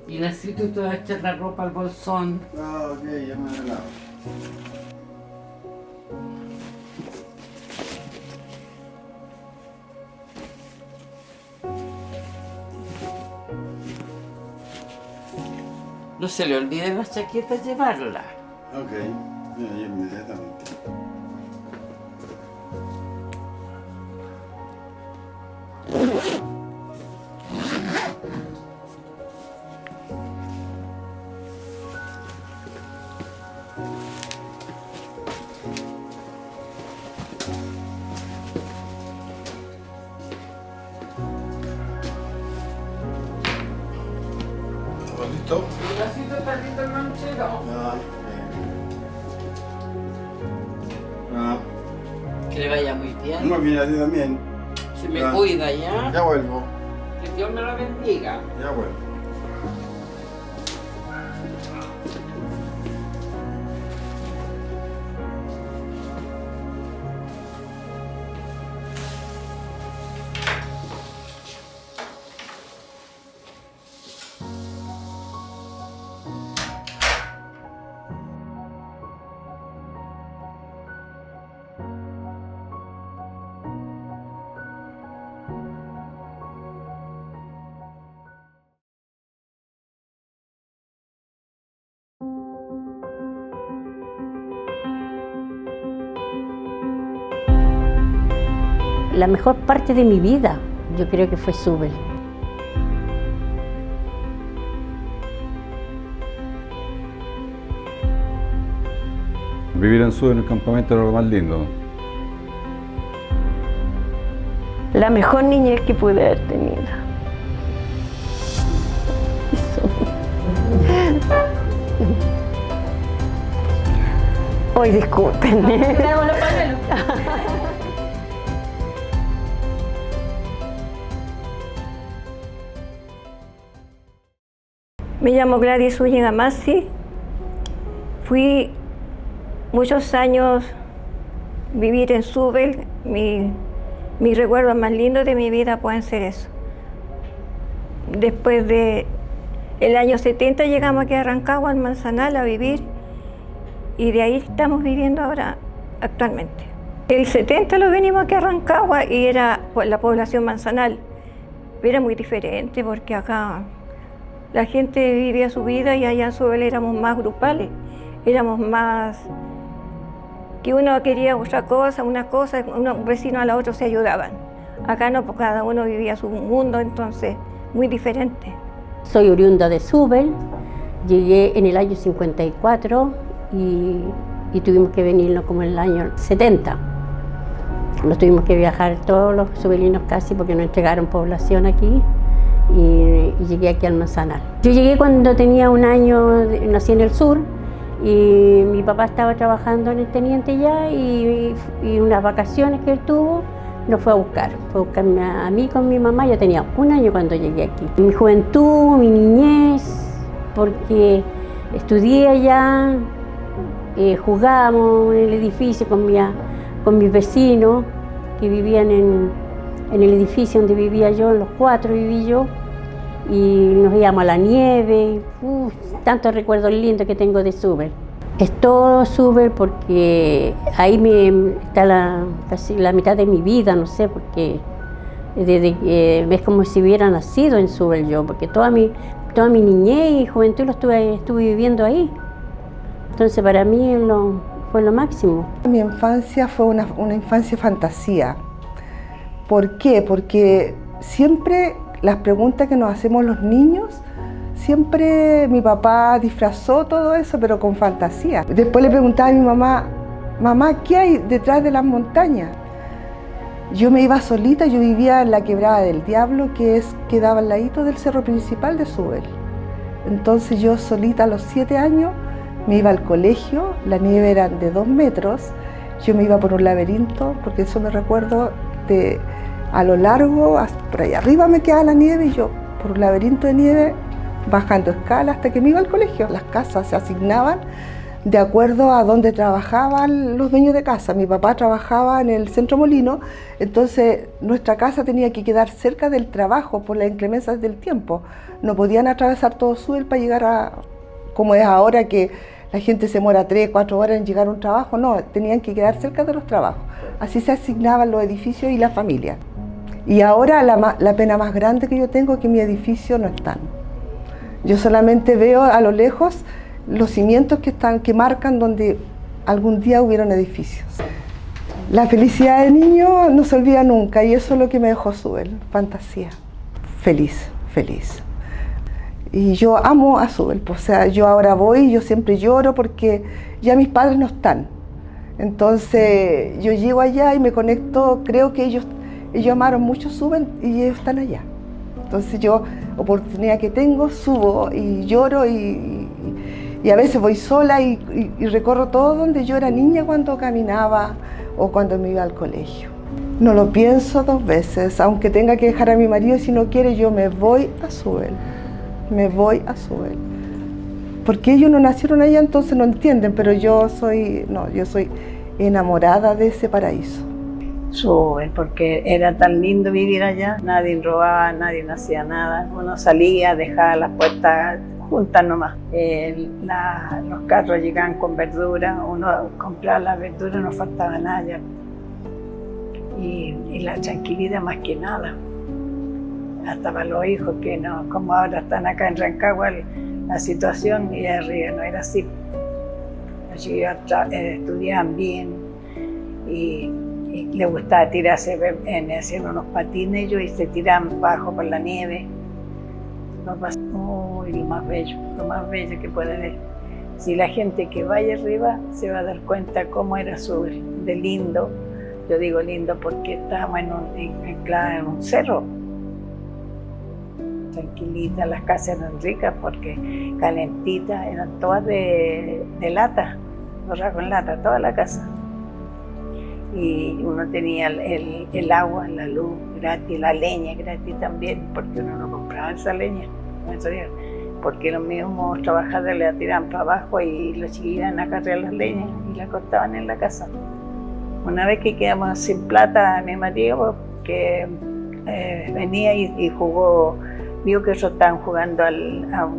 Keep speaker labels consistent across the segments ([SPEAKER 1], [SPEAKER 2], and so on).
[SPEAKER 1] Y necesito tú echar la ropa al bolsón.
[SPEAKER 2] Ah, ok, ya me he lado.
[SPEAKER 1] No se le olviden las chaquetas llevarla.
[SPEAKER 2] Ok, mira, ya inmediatamente. ¿Estamos listos?
[SPEAKER 1] Necesito perrito el manchero.
[SPEAKER 2] Ah, ah,
[SPEAKER 1] Que le vaya muy bien.
[SPEAKER 2] no, mira, a ti también.
[SPEAKER 1] Se me
[SPEAKER 2] Ah.
[SPEAKER 1] cuida ya.
[SPEAKER 2] Ya vuelvo,
[SPEAKER 1] Que Dios me lo bendiga.
[SPEAKER 2] ya vuelvo.
[SPEAKER 3] La mejor parte de mi vida, yo creo que fue Zubel.
[SPEAKER 4] Vivir en Zubel en el campamento era lo más lindo.
[SPEAKER 3] La mejor niñez que pude haber tenido. Hoy discúlpenme. Me llamo Gladys Zúñiga Massi. Fui muchos años vivir en Zubel. Mis recuerdos más lindos de mi vida pueden ser eso. Después de el año 70 llegamos aquí a Rancagua, al Manzanal, a vivir. Y de ahí estamos viviendo ahora, actualmente. El 70 lo venimos aquí a Rancagua y era pues, la población Manzanal. Era muy diferente porque acá la gente vivía su vida y allá en Zubel éramos más grupales, éramos más que uno quería otra cosa, un vecino a la otra se ayudaban. Acá no, porque cada uno vivía su mundo, entonces muy diferente. Soy oriunda de Zubel, llegué en el año 54 y tuvimos que venirnos como en el año 70. Nos tuvimos que viajar todos los zubelinos casi porque nos entregaron población aquí. Y llegué aquí al Manzanal. Yo llegué cuando tenía un año, nací en el sur y mi papá estaba trabajando en el Teniente ya y unas vacaciones que él tuvo nos fue a buscarme a mí con mi mamá. Yo tenía un año cuando llegué aquí. Mi juventud, mi niñez, porque estudié allá, jugábamos en el edificio con mis vecinos que vivían en el edificio donde vivía yo, en los 4 viví yo, y nos íbamos a la nieve. Tantos recuerdos lindos que tengo de Zubel. Es todo Zubel porque ahí está casi la mitad de mi vida, no sé, porque ves como si hubiera nacido en Zubel yo, porque toda mi niñez y juventud lo estuve viviendo ahí. Entonces para mí fue lo máximo.
[SPEAKER 5] Mi infancia fue una infancia fantasía. ¿Por qué? Porque siempre las preguntas que nos hacemos los niños, siempre mi papá disfrazó todo eso, pero con fantasía. Después le preguntaba a mi mamá, mamá, ¿qué hay detrás de las montañas? Yo me iba solita, yo vivía en la Quebrada del Diablo, que quedaba al ladito del cerro principal de Zubel. Entonces yo solita a los 7 años me iba al colegio, la nieve era de 2 metros, yo me iba por un laberinto, porque eso me recuerdo a lo largo, por ahí arriba me quedaba la nieve y yo por un laberinto de nieve bajando escalas hasta que me iba al colegio. Las casas se asignaban de acuerdo a donde trabajaban los dueños de casa. Mi papá trabajaba en el Centro Molino, entonces nuestra casa tenía que quedar cerca del trabajo por las inclemencias del tiempo. No podían atravesar todo Súbel para llegar a, como es ahora que la gente se demora 3, 4 horas en llegar a un trabajo, no, tenían que quedar cerca de los trabajos. Así se asignaban los edificios y la familia. Y ahora la pena más grande que yo tengo es que mi edificio no están. Yo solamente veo a lo lejos los cimientos que marcan donde algún día hubieron edificios. La felicidad del niño no se olvida nunca y eso es lo que me dejó Súbel, fantasía. Feliz, feliz. Y yo amo a Súbel, o sea, yo ahora voy y yo siempre lloro porque ya mis padres no están. Entonces yo llego allá y me conecto, creo que ellos amaron mucho Súbel y ellos están allá. Entonces yo, oportunidad que tengo, subo y lloro y a veces voy sola y recorro todo donde yo era niña cuando caminaba o cuando me iba al colegio. No lo pienso 2 veces, aunque tenga que dejar a mi marido, si no quiere yo me voy a Súbel, me voy a Súbel. Porque ellos no nacieron allá, entonces no entienden, pero yo soy enamorada de ese paraíso.
[SPEAKER 6] Súbel, porque era tan lindo vivir allá, nadie robaba, nadie no hacía nada, uno salía, dejaba las puertas juntas nomás. Los carros llegaban con verdura, uno compraba la verdura, no faltaba nada ya. Y la tranquilidad más que nada, hasta para los hijos que no, como ahora están acá en Rancagua, la situación y arriba no era así. Los chicos estudiaban bien y les gustaba tirarse haciendo unos patines ellos y se tiraban bajo por la nieve. Lo más bello que puede ver. Si la gente que vaya arriba se va a dar cuenta cómo era Súbel, de lindo. Yo digo lindo porque estábamos en un cerro. Tranquilitas, las casas eran ricas porque calentitas, eran todas de lata, borradas con lata, toda la casa. Y uno tenía el agua, la luz gratis, la leña gratis también, porque uno no compraba esa leña, porque los mismos trabajadores la tiraban para abajo y los chiquillos iban a cargar las leñas y la cortaban en la casa. Una vez que quedamos sin plata, mi marido, que venía y jugó, vio que ellos estaban jugando no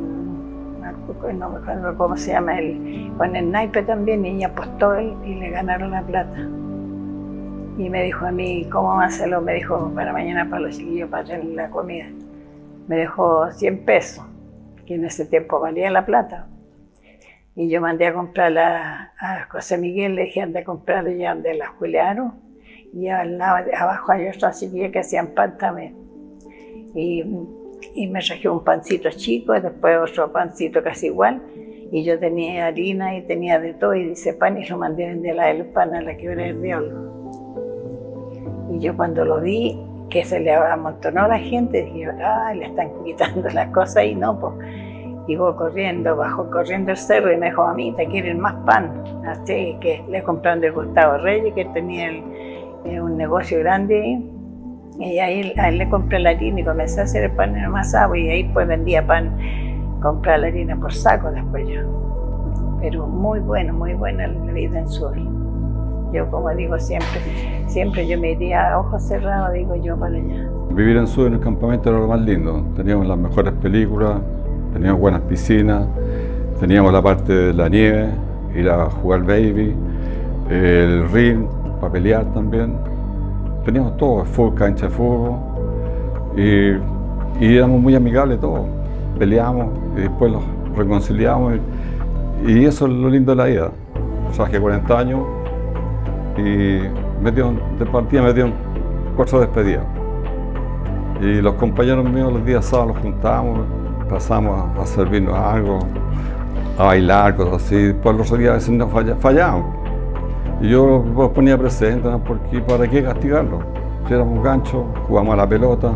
[SPEAKER 6] me acuerdo cómo se llama, con el naipe también, y ella apostó y le ganaron la plata. Y me dijo a mí, ¿cómo vamos a hacerlo? Me dijo, para mañana para los chiquillos, para tener la comida. Me dejó 100 pesos, que en ese tiempo valía la plata. Y yo mandé a comprar a José Miguel, le dije, anda a comprarlo ya donde la jubilaron. Y al lado, abajo hay otras chiquillas que hacían pan también. Y me traje un pancito chico, y después otro pancito casi igual. Y yo tenía harina y tenía de todo, y dice pan, y lo mandé a vender el pan a la Quebrada del Diablo. Y yo cuando lo vi, que se le amontonó la gente, dije, le están quitando las cosas y no, pues. Llegó corriendo, bajó corriendo el cerro y me dijo, mamita, ¿quieren más pan? Así que le compraron de Gustavo Reyes, que tenía un negocio grande, y ahí a él le compré la harina y comencé a hacer el pan envasado, y ahí pues vendía pan, compraba la harina por saco después yo. Pero muy buena la vida en Súbel. Yo, como digo siempre yo me iría a ojos cerrados, digo yo, para allá.
[SPEAKER 4] Vivir en Súbel en el campamento era lo más lindo. Teníamos las mejores películas, teníamos buenas piscinas, teníamos la parte de la nieve, ir a jugar baby, el ring, para pelear también. Teníamos todo, cancha de fútbol, y éramos muy amigables todos. Peleábamos y después los reconciliábamos, y eso es lo lindo de la vida. Trabajé 40 años y de partida me dieron 4 despedidas. Y los compañeros míos los días sábados los juntábamos, pasamos a servirnos algo, a bailar, cosas así. Después los días a veces nos fallábamos. Y yo los ponía presentes, ¿no? Porque ¿para qué castigarlos? Si éramos ganchos, jugábamos a la pelota,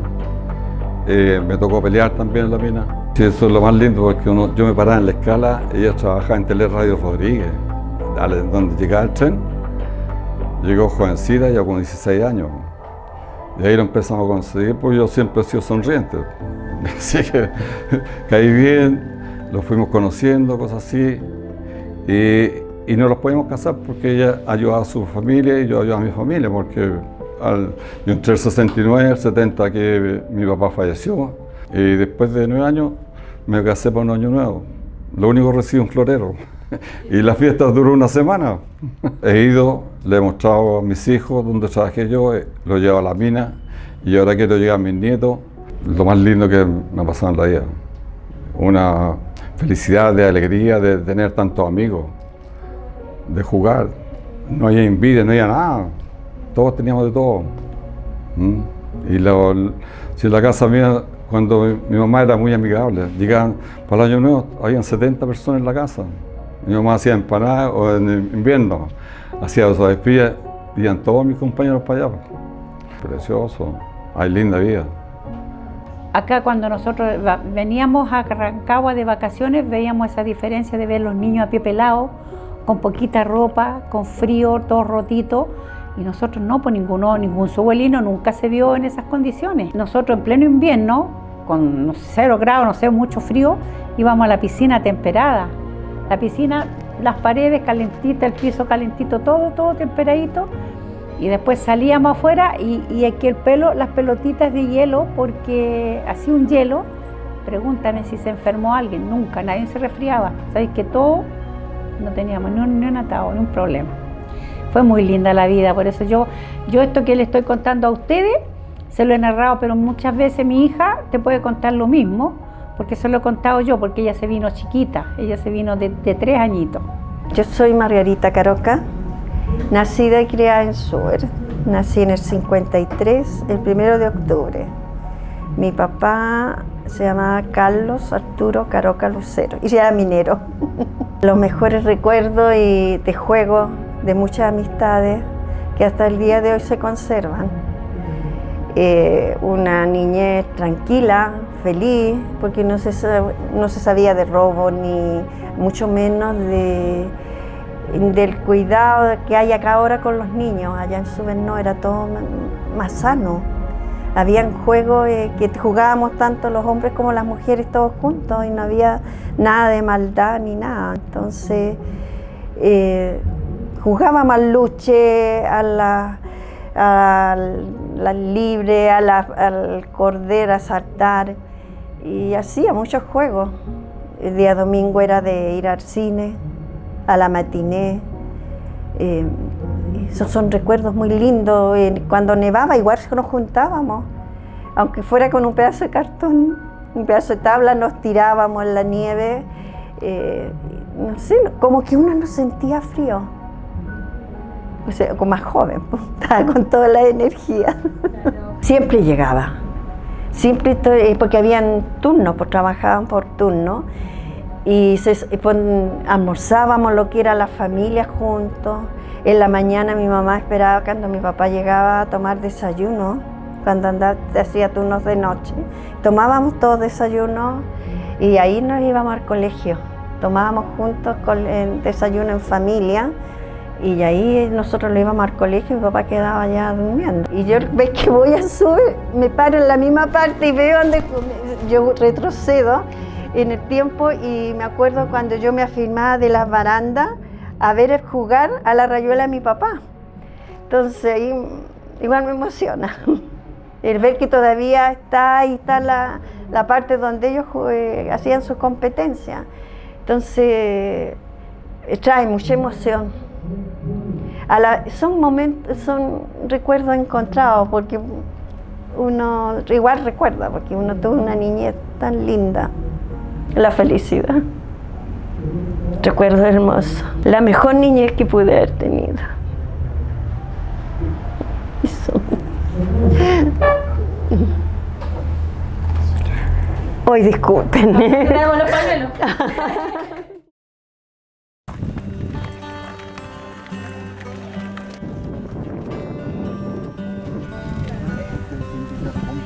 [SPEAKER 4] me tocó pelear también en la mina. Sí, eso es lo más lindo, porque yo me paraba en la escala, ella trabajaba en Teleradio Rodríguez, donde llegaba el tren. Llegó jovencita, ya con 16 años. Y ahí lo empezamos a conseguir, porque yo siempre he sido sonriente. Así que caí bien, lo fuimos conociendo, cosas así. Y no los podíamos casar porque ella ayudaba a su familia y yo ayudaba a mi familia, porque yo entre el 69 y el 70 que mi papá falleció, y después de 9 años me casé para un año nuevo. Lo único que recibí un florero. Y la fiesta duró una semana. He ido, le he mostrado a mis hijos donde trabajé yo, lo llevo a la mina y ahora quiero llegar a mis nietos. Lo más lindo que me ha pasado en la vida. Una felicidad, de alegría de tener tantos amigos, de jugar. No había envidia, no había nada. Todos teníamos de todo. Si en la casa mía, cuando mi mamá era muy amigable, llegaban para el año nuevo, habían 70 personas en la casa. Mi mamá hacía empanadas, o en invierno hacía sopaipillas, iban todos mis compañeros para allá. Precioso, hay linda vida.
[SPEAKER 7] Acá cuando nosotros veníamos a Rancagua de vacaciones, veíamos esa diferencia de ver los niños a pie pelado, con poquita ropa, con frío, todos rotitos, y nosotros no, pues ningún subuelino nunca se vio en esas condiciones. Nosotros en pleno invierno, con 0 grados, no sé, mucho frío, íbamos a la piscina temperada. La piscina, las paredes calentitas, el piso calentito, todo temperadito. Y después salíamos afuera y aquí las pelotitas de hielo, porque hacía un hielo. Pregúntame si se enfermó alguien, nunca, nadie se resfriaba. Sabéis que todo, no teníamos ni un atado, ni un problema. Fue muy linda la vida, por eso yo esto que le estoy contando a ustedes, se lo he narrado, pero muchas veces mi hija te puede contar lo mismo, porque se lo he contado yo, porque ella se vino chiquita, ella se vino de 3 añitos.
[SPEAKER 3] Yo soy Margarita Caroca, nacida y criada en Suber. Nací en el 53, el 1 de octubre. Mi papá se llamaba Carlos Arturo Caroca Lucero y era minero. Los mejores recuerdos y de juego, de muchas amistades que hasta el día de hoy se conservan. Una niñez tranquila, feliz, porque no se sabía de robo, ni mucho menos del cuidado que hay acá ahora con los niños. Allá en Suber no, era todo más sano. Habían juegos que jugábamos tanto los hombres como las mujeres todos juntos y no había nada de maldad ni nada. Entonces jugábamos al luche, al libre, al cordero, a saltar, y hacía muchos juegos. El día domingo era de ir al cine, a la matiné. Esos son recuerdos muy lindos. Cuando nevaba igual nos juntábamos, aunque fuera con un pedazo de cartón, un pedazo de tabla, nos tirábamos en la nieve. No sé, como que uno no sentía frío. O sea, como más joven, pues, estaba con toda la energía. Siempre llegaba, siempre, porque habían turnos, pues trabajaban por turno, y almorzábamos lo que era la familia juntos. En la mañana mi mamá esperaba cuando mi papá llegaba a tomar desayuno, cuando hacía turnos de noche. Tomábamos todos desayuno y ahí nos íbamos al colegio. Tomábamos juntos el desayuno en familia. Y ahí nosotros lo íbamos al colegio y mi papá quedaba ya durmiendo. Y yo, ves que voy a subir, me paro en la misma parte y veo donde yo retrocedo en el tiempo, y me acuerdo cuando yo me afirmaba de las barandas a ver jugar a la rayuela de mi papá. Entonces ahí igual me emociona. El ver que todavía ahí está la parte donde ellos hacían sus competencias. Entonces trae mucha emoción. Son recuerdos encontrados, porque uno igual recuerda, porque uno tuvo una niñez tan linda. La felicidad. Recuerdo hermoso. La mejor niñez que pude haber tenido. Eso. Hoy disculpen.
[SPEAKER 8] Tenemos los pañuelos.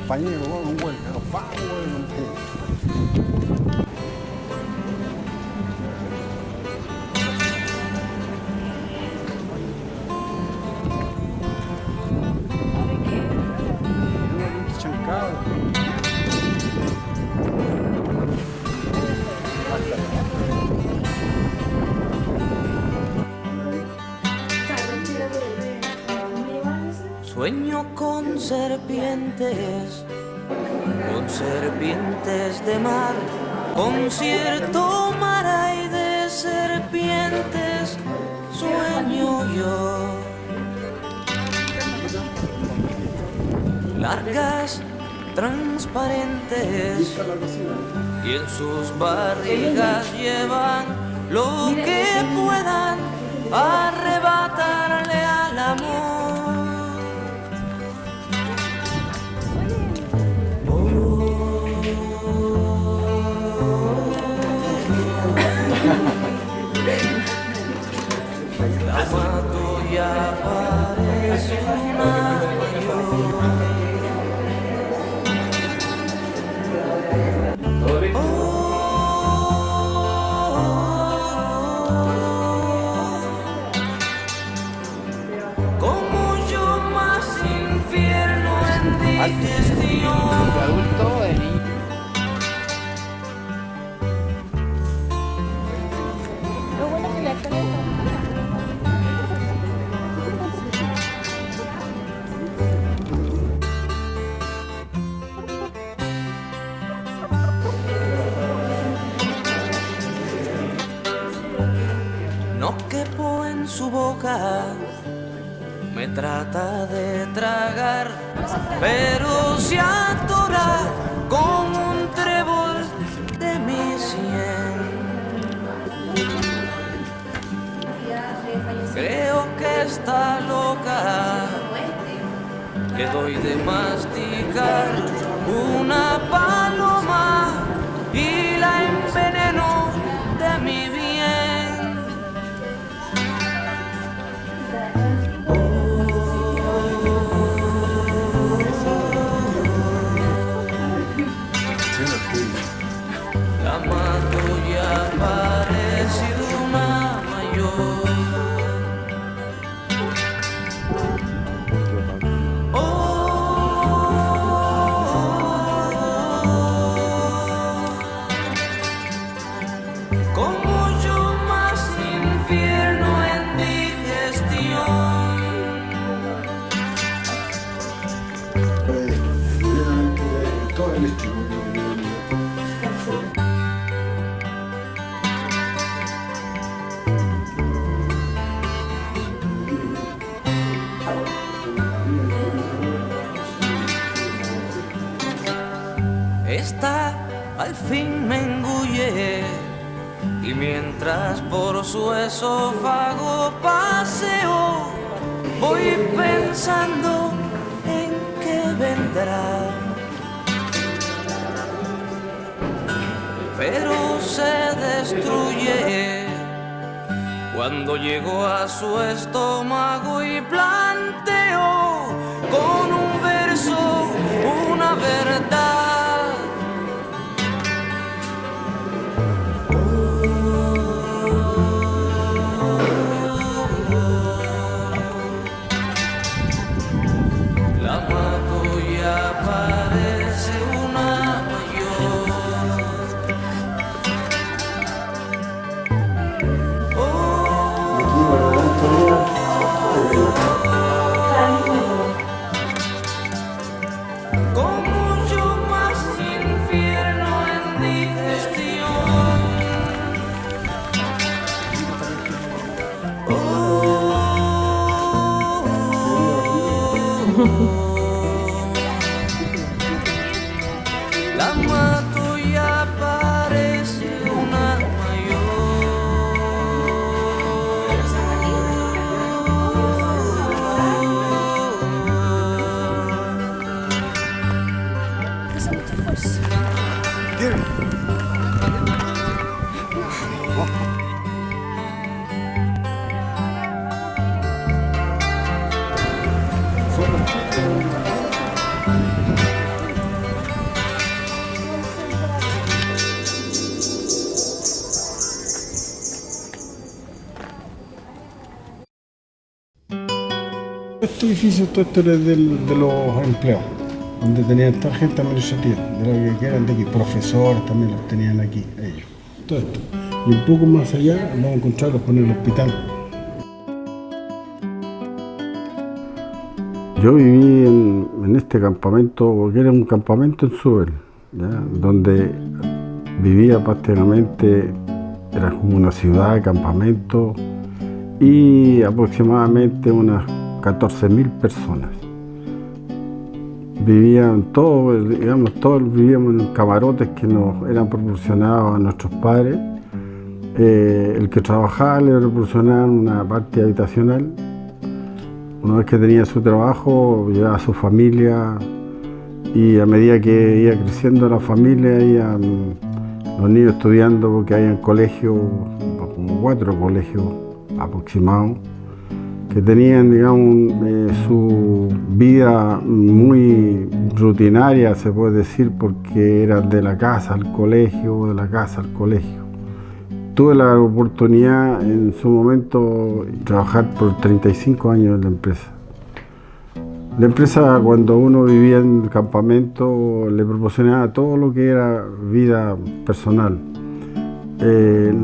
[SPEAKER 2] Compañero, un buen chancado.
[SPEAKER 8] Sueño con serpientes de mar, con cierto mar hay de serpientes, sueño yo. Largas, transparentes, y en sus barrigas llevan lo que puedan arrebatarle al amor. La mato ya parece una como yo más infierno en digestión.
[SPEAKER 1] De adulto, de niño.
[SPEAKER 8] No quepo en su boca, me trata de tragar, pero se atora con un trébol de mi sien. Creo que está loca, le doy de masticar una paloma y la enveneno de mi bien. La mato ya parece una mayor. Como yo más infierno en digestión.
[SPEAKER 2] Todo el estilo.
[SPEAKER 8] Esta al fin me engulle y mientras por su esófago paseo voy pensando en qué vendrá, pero se destruye cuando llego a su estómago y planteo con un verso una verdad. La mato ya parece una mayor. Como yo más infierno en digestión. La mato ya parece una
[SPEAKER 2] Este edificio, todo esto era de los empleados, donde tenían toda gente administrativa, de los que eran de aquí, profesores también los tenían aquí, ellos, todo esto. Y un poco más allá vamos a encontrarlos con el hospital. Yo viví en este campamento, que era un campamento en Súbel, ¿ya? Donde vivía prácticamente, era como una ciudad de campamento y aproximadamente unas 14.000 personas. Vivían todos, digamos, todos vivíamos en camarotes que nos eran proporcionados a nuestros padres. El que trabajaba le proporcionaban una parte habitacional. Una vez que tenía su trabajo, llevaba a su familia y a medida que iba creciendo la familia, iban los niños estudiando porque había colegios, como 4 colegios aproximados, que tenían, digamos, su vida muy rutinaria, se puede decir, porque eran de la casa al colegio, de la casa al colegio. Tuve la oportunidad en su momento de trabajar por 35 años en la empresa. La empresa, cuando uno vivía en el campamento, le proporcionaba todo lo que era vida personal.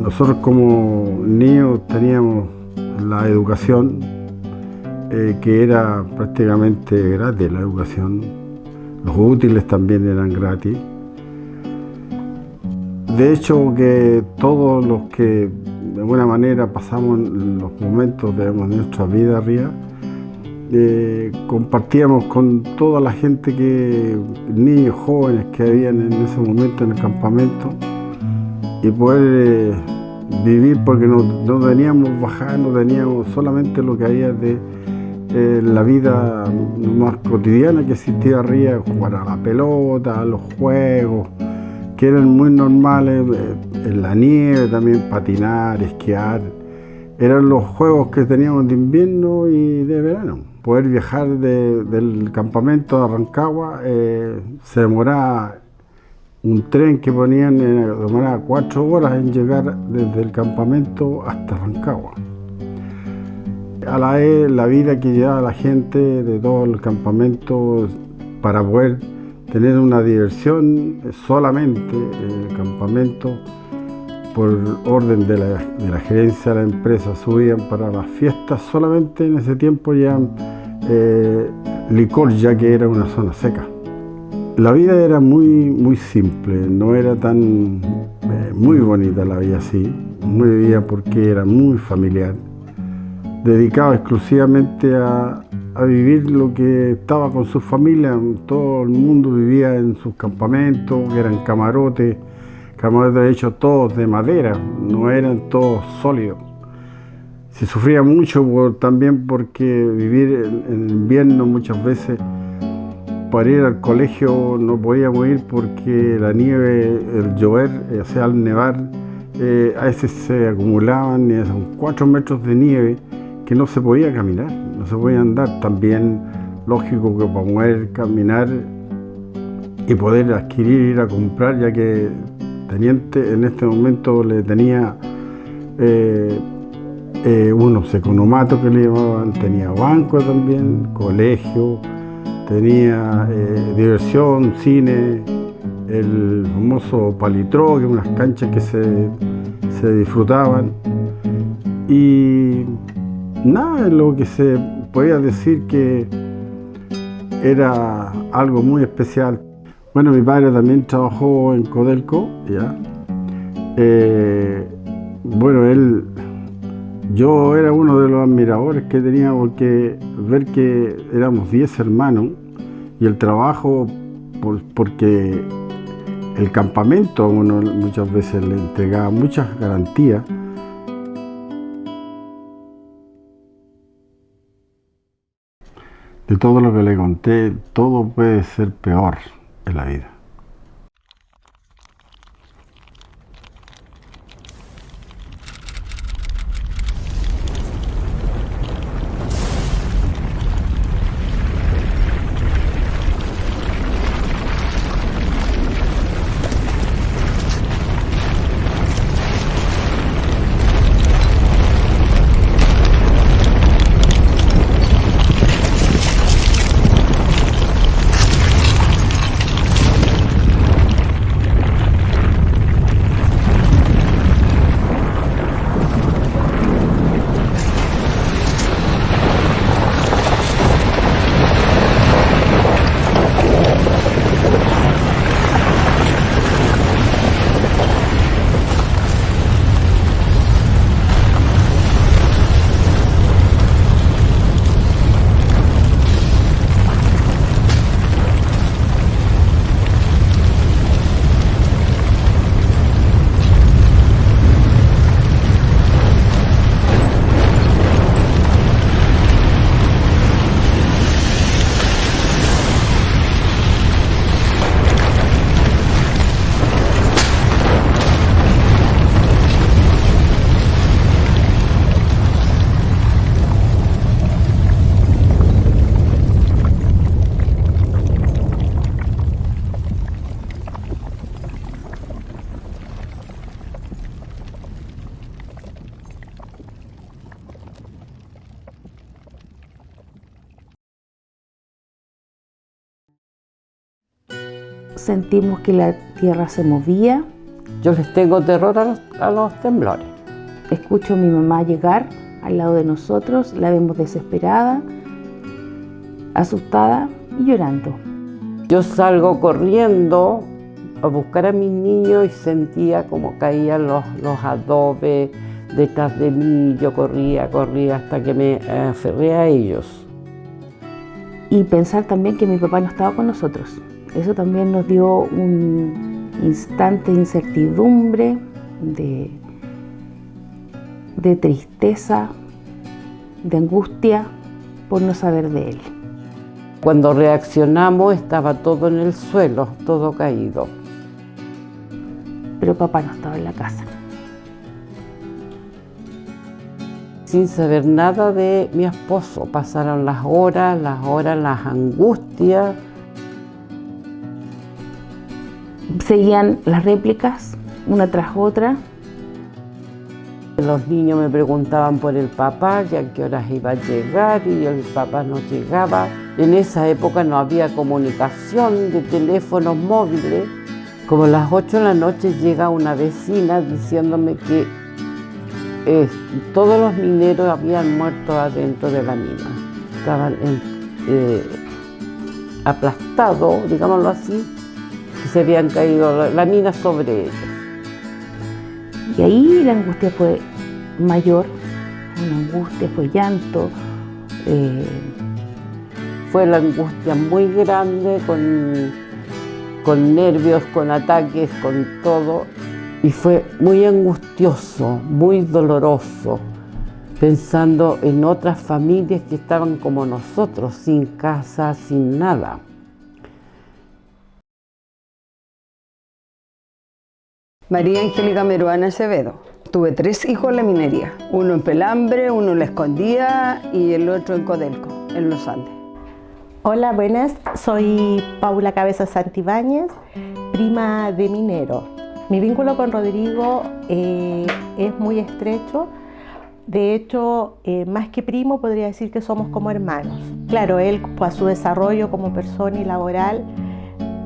[SPEAKER 2] Nosotros como niños teníamos la educación, que era prácticamente gratis, la educación. Los útiles también eran gratis. De hecho, que todos los que de alguna manera pasamos los momentos de nuestra vida arriba, compartíamos con toda la gente, niños jóvenes que habían en ese momento en el campamento, y poder vivir, porque no teníamos bajar, no teníamos solamente lo que había de la vida más cotidiana que existía arriba, jugar a la pelota, a los juegos, que eran muy normales, en la nieve también, patinar, esquiar. Eran los juegos que teníamos de invierno y de verano. Poder viajar del campamento de Rancagua, se demoraba un tren que ponían, demoraba 4 horas en llegar desde el campamento hasta Rancagua. A la vez, la vida que llevaba la gente de todo el campamento para poder tener una diversión solamente en el campamento, por orden de la gerencia de la empresa, subían para las fiestas, solamente en ese tiempo llevaban licor, ya que era una zona seca. La vida era muy simple, no era tan muy bonita la vida así, muy vivida porque era muy familiar, dedicado exclusivamente a vivir lo que estaba con su familia. Todo el mundo vivía en sus campamentos, que eran camarotes hechos todos de madera, no eran todos sólidos. Se sufría mucho también porque vivir en el invierno muchas veces, para ir al colegio no podíamos ir porque la nieve, el llover, o sea, al nevar, a veces se acumulaban 4 metros de nieve que no se podía caminar, no se podía andar. También lógico que para poder caminar y poder adquirir, ir a comprar, ya que teniente en este momento le tenía unos economatos que le llamaban, tenía banco también, colegio, tenía diversión, cine, el famoso palitró, que unas canchas que se disfrutaban, y nada, lo que se podía decir que era algo muy especial. Bueno, mi padre también trabajó en Codelco, ¿ya? Bueno, yo era uno de los admiradores que tenía, porque ver que éramos 10 hermanos y el trabajo, porque el campamento a uno muchas veces le entregaba muchas garantías. De todo lo que le conté, todo puede ser peor en la vida.
[SPEAKER 9] sentimos que la tierra se movía.
[SPEAKER 10] Yo les tengo terror a los temblores.
[SPEAKER 9] Escucho a mi mamá llegar al lado de nosotros, la vemos desesperada, asustada y llorando.
[SPEAKER 10] Yo salgo corriendo a buscar a mis niños y sentía como caían los adobes detrás de mí. Yo corría hasta que me aferré a ellos.
[SPEAKER 9] Y pensar también que mi papá no estaba con nosotros. Eso también nos dio un instante de incertidumbre, de tristeza, de angustia por no saber de él.
[SPEAKER 10] Cuando reaccionamos estaba todo en el suelo, todo caído.
[SPEAKER 9] Pero papá no estaba en la casa.
[SPEAKER 10] Sin saber nada de mi esposo, pasaron las horas, las angustias.
[SPEAKER 9] Seguían las réplicas, una tras otra.
[SPEAKER 10] Los niños me preguntaban por el papá, que a qué horas iba a llegar, y el papá no llegaba. En esa época no había comunicación de teléfonos móviles. Como a las 8 de la noche llega una vecina diciéndome que todos los mineros habían muerto adentro de la mina. Estaban aplastados, digámoslo así, y se habían caído la mina sobre ellos.
[SPEAKER 9] Y ahí la angustia fue mayor, una angustia, fue llanto.
[SPEAKER 10] Fue la angustia muy grande, con nervios, con ataques, con todo. Y fue muy angustioso, muy doloroso, pensando en otras familias que estaban como nosotros, sin casa, sin nada.
[SPEAKER 11] María Angélica Meruana Acevedo. Tuve 3 hijos en la minería, uno en Pelambre, uno en La Escondida y el otro en Codelco, en Los Andes.
[SPEAKER 12] Hola, buenas, soy Paula Cabeza Santibáñez, prima de minero. Mi vínculo con Rodrigo es muy estrecho. De hecho, más que primo, podría decir que somos como hermanos. Claro, él, a su desarrollo como persona y laboral,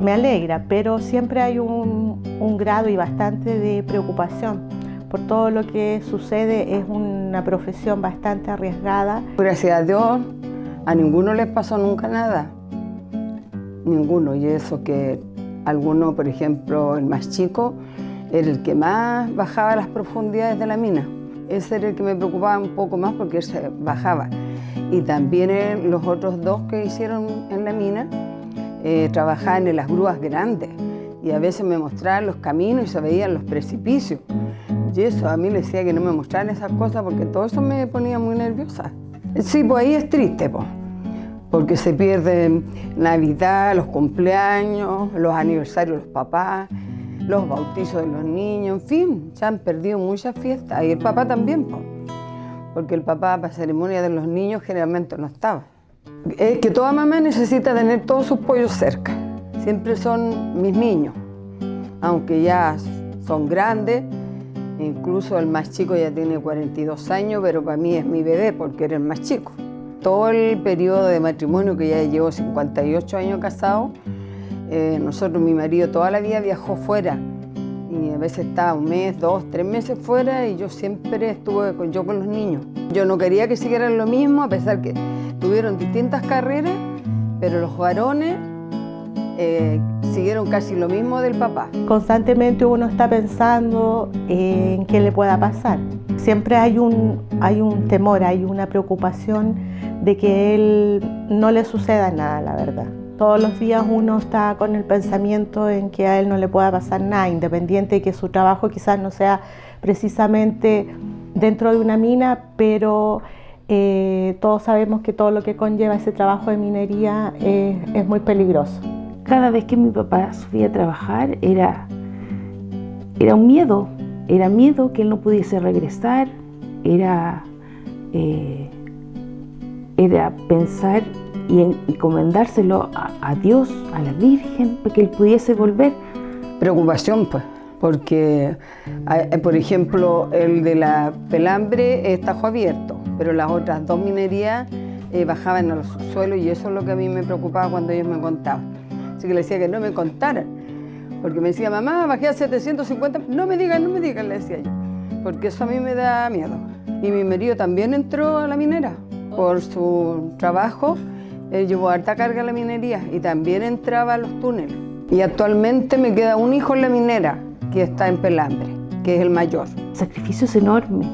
[SPEAKER 12] me alegra, pero siempre hay un grado y bastante de preocupación por todo lo que sucede. Es una profesión bastante arriesgada.
[SPEAKER 11] Gracias a Dios, a ninguno les pasó nunca nada. Ninguno. Y eso que alguno, por ejemplo, el más chico, era el que más bajaba a las profundidades de la mina. Ese era el que me preocupaba un poco más porque él se bajaba. Y también los otros 2 que hicieron en la mina trabajaban en las grúas grandes y a veces me mostraban los caminos y se veían los precipicios. Y eso a mí le decía que no me mostraran esas cosas porque todo eso me ponía muy nerviosa. Sí, pues ahí es triste, pues, porque se pierde Navidad, los cumpleaños, los aniversarios de los papás, los bautizos de los niños, en fin, se han perdido muchas fiestas. Y el papá también, pues, porque el papá para ceremonia de los niños generalmente no estaba. Es que toda mamá necesita tener todos sus pollos cerca. Siempre son mis niños, aunque ya son grandes. Incluso el más chico ya tiene 42 años, pero para mí es mi bebé porque era el más chico. Todo el periodo de matrimonio, que ya llevo 58 años casado, nosotros, mi marido, toda la vida viajó fuera. Y a veces estaba 1 mes, 2, 3 meses fuera y yo siempre estuve con los niños. Yo no quería que siguieran lo mismo, a pesar que tuvieron distintas carreras, pero los varones siguieron casi lo mismo del papá.
[SPEAKER 12] Constantemente uno está pensando en qué le pueda pasar. Siempre hay un temor, hay una preocupación de que él no le suceda nada, la verdad. Todos los días uno está con el pensamiento en que a él no le pueda pasar nada, independiente de que su trabajo quizás no sea precisamente dentro de una mina, pero todos sabemos que todo lo que conlleva ese trabajo de minería es muy peligroso.
[SPEAKER 9] Cada vez que mi papá subía a trabajar era un miedo, era miedo que él no pudiese regresar, era pensar y encomendárselo a Dios, a la Virgen, para que él pudiese volver.
[SPEAKER 11] Preocupación, pues, porque, por ejemplo, el de la Pelambre está abierto, pero las otras 2 minerías bajaban a los subsuelos y eso es lo que a mí me preocupaba cuando ellos me contaban. Así que le decía que no me contaran, Porque me decía, mamá, bajé a 750, no me digan, le decía yo, porque eso a mí me da miedo. Y mi marido también entró a la minera por su trabajo, él llevó harta carga a la minería y también entraba a los túneles. Y actualmente me queda un hijo en la minera que está en Pelambre, que es el mayor.
[SPEAKER 9] El sacrificio es enorme,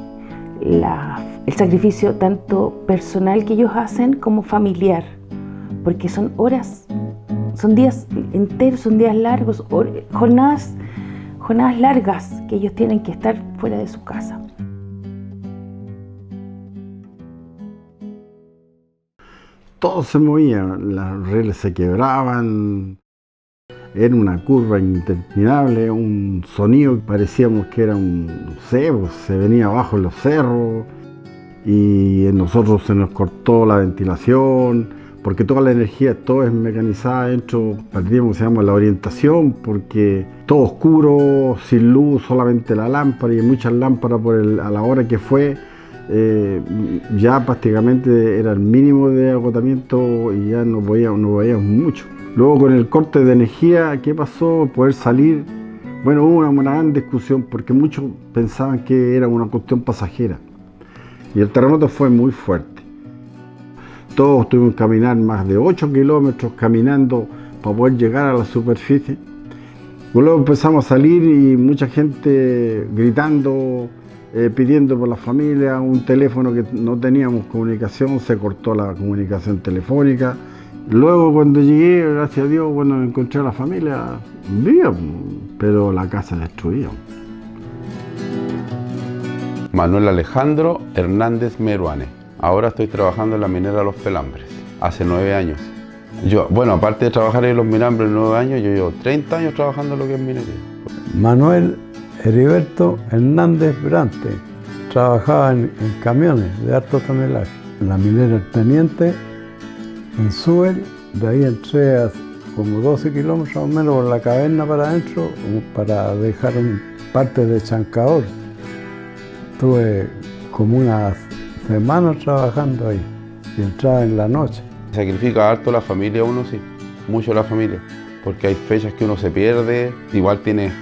[SPEAKER 9] el sacrificio tanto personal que ellos hacen como familiar, porque son horas, son días enteros, son días largos, jornadas largas que ellos tienen que estar fuera de su casa.
[SPEAKER 2] Todo se movía, las rieles se quebraban, era una curva interminable, un sonido que parecíamos que era un cebo, se venía abajo en los cerros y en nosotros se nos cortó la ventilación, porque toda la energía, todo es mecanizada dentro, perdíamos, la orientación, porque todo oscuro, sin luz, solamente la lámpara y muchas lámparas a la hora que fue. Ya prácticamente era el mínimo de agotamiento y ya no veíamos mucho. Luego con el corte de energía, ¿qué pasó? Poder salir, bueno, hubo una gran discusión porque muchos pensaban que era una cuestión pasajera y el terremoto fue muy fuerte. Todos tuvimos que caminar más de 8 kilómetros caminando para poder llegar a la superficie. Luego empezamos a salir y mucha gente gritando, pidiendo por la familia, un teléfono que no teníamos comunicación, se cortó la comunicación telefónica. Luego cuando llegué, gracias a Dios, bueno, encontré a la familia viva, pero la casa destruida.
[SPEAKER 13] Manuel Alejandro Hernández Meruane. Ahora estoy trabajando en la minera Los Pelambres, hace 9 años. Yo, bueno, aparte de trabajar en Los Pelambres 9 años, yo llevo 30 años trabajando en lo que es minería. Manuel
[SPEAKER 14] Heriberto Hernández Brante, trabajaba en camiones de alto tonelaje. En la minera El Teniente, en Suel, de ahí entré a como 12 kilómetros más o menos por la caverna para adentro, para dejar parte de Chancador. Estuve como unas semanas trabajando ahí y entraba en la noche.
[SPEAKER 13] Sacrifica harto la familia uno, sí, mucho la familia, porque hay fechas que uno se pierde. Igual tienes,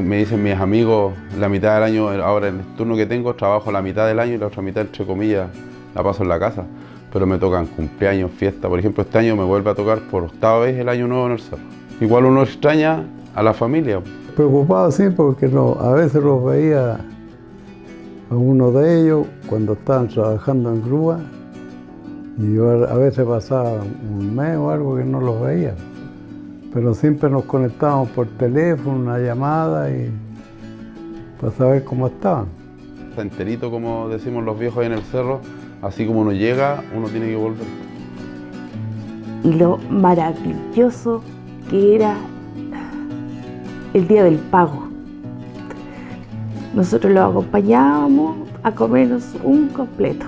[SPEAKER 13] me dicen mis amigos, la mitad del año, ahora en el turno que tengo, trabajo la mitad del año y la otra mitad, entre comillas, la paso en la casa. Pero me tocan cumpleaños, fiestas. Por ejemplo, este año me vuelve a tocar por 8ª vez el Año Nuevo en el cerro. Igual uno extraña a la familia.
[SPEAKER 14] Preocupado sí, porque a veces los veía a uno de ellos cuando estaban trabajando en grúa y yo a veces pasaba un mes o algo que no los veía. Pero siempre nos conectábamos por teléfono, una llamada y para saber cómo estaban.
[SPEAKER 13] Está enterito, como decimos los viejos ahí en el cerro, así como uno llega, uno tiene que volver.
[SPEAKER 9] Y lo maravilloso que era el día del pago. Nosotros los acompañábamos a comernos un completo.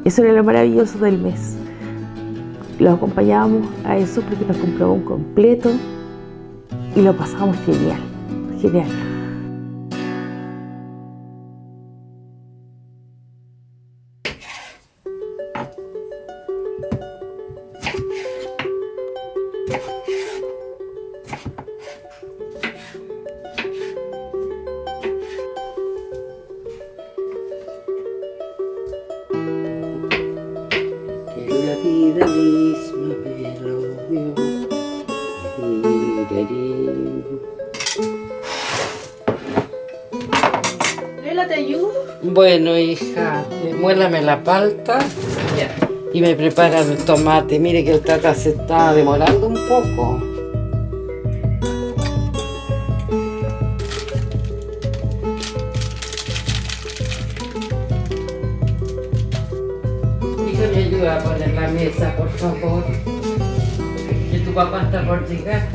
[SPEAKER 9] Eso era lo maravilloso del mes. Los acompañábamos a eso porque nos compraba un completo y lo pasábamos genial, genial.
[SPEAKER 10] vida misma me lo dio.
[SPEAKER 15] Lela, ¿te ayudo?
[SPEAKER 10] Bueno, hija, muélame la palta y me prepara el tomate. Mire que el tata se está demorando un poco. Hija, me ayuda a poner la mesa, por favor. Que tu papá está por llegar.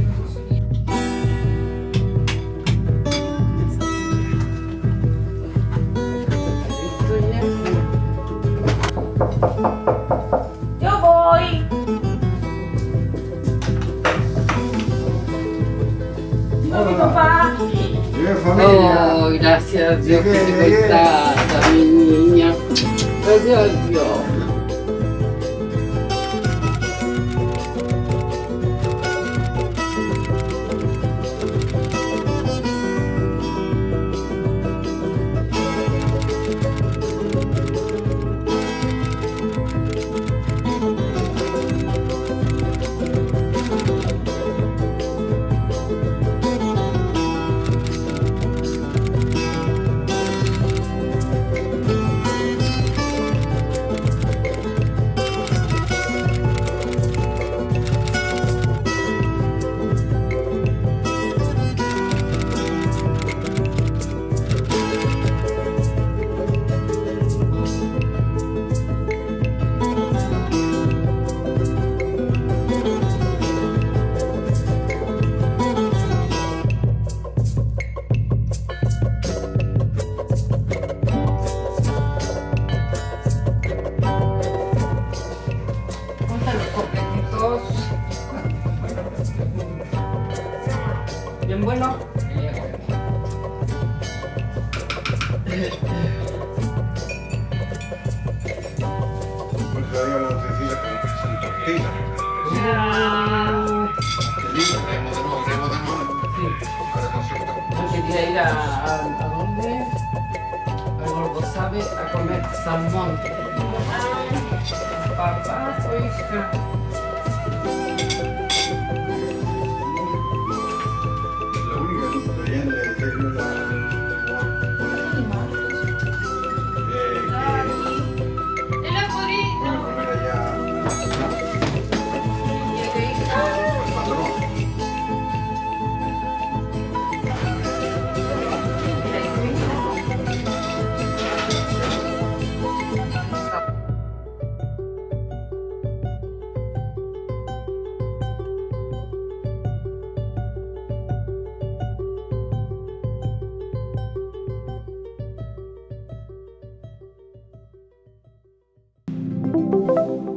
[SPEAKER 15] Yo voy. No, mi papá.
[SPEAKER 10] Oh, gracias a Dios que te contata, mi niña. Gracias a Dios.
[SPEAKER 1] bueno. Quería ir a dónde? A Gordosabe a comer salmón. Papá o hija.
[SPEAKER 16] Thank you.